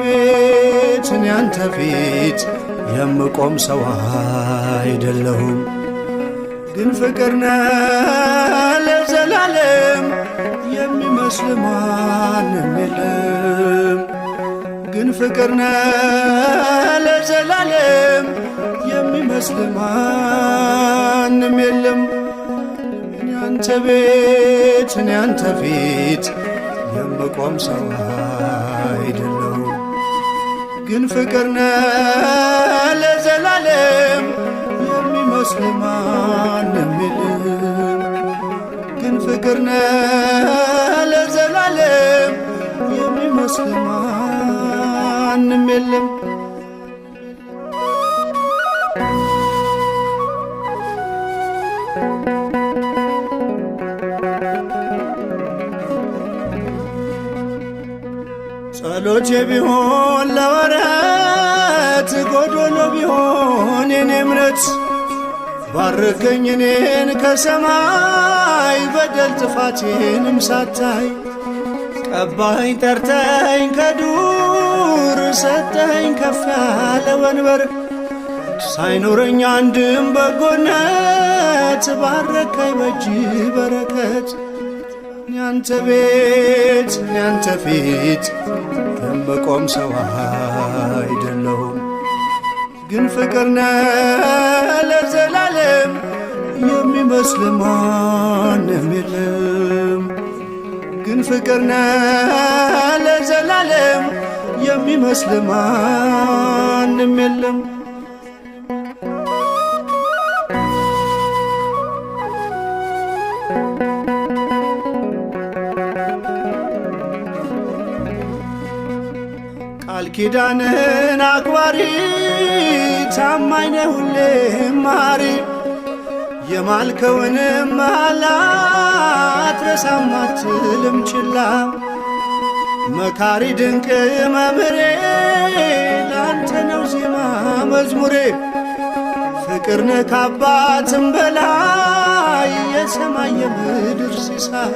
ቤት እኔ አንተ ፊት የምቆም ሰው አይደለሁም፣ ግን ፍቅር ነህ ለዘላለም የሚመስል ማንም የለም። ግን ፍቅር ነህ ለዘላለም የሚመስል ማንም የለም። እኔ አንተ ቤት እኔ አንተ ፊት የምቆም ሰው አይደለሁም፣ ግን ፍቅር ነህ ለዘላለም የሚመስል ማንም የለም። ግን ፍቅር ነህ ለዘላለም የሚመስል ማንም የለም። ጸሎቴ ቢሆን ለወረት ጎዶሎ ቢሆን የኔ እምነት ባርከኝ እኔን ከሰማይ በደል ጥፋቴንም ሳታይ ቀባኸኝ ጠርተኸኝ ከዱር ሰጠኸኝ ከፍ ያለ ወንበር ሳይኖረኝ አንድም በጎነት ባረከኝ በእጅ በረከት። እኔ አንተ ቤት እኔ አንተ ፊት የምቆም ሰው አይደለሁም፣ ግን ፍቅር ነህ ለዘላለም የሚመስል ማንም የለም። ግን ፍቅር ነህ ለዘላለም የሚመስል ማንም የለም። ቃል ኪዳንህን አክባሪ ታማኝ ነህ ሁሌም መሐሪ የማልከውንም መሐላ አትረሳም አትልም ችላ። መካሪ ድንቅ መምህሬ ላንተ ነው ዜማ መዝሙሬ። ፍቅር ነህ ከአባትም በላይ የሰማይ የምድር ሲሳይ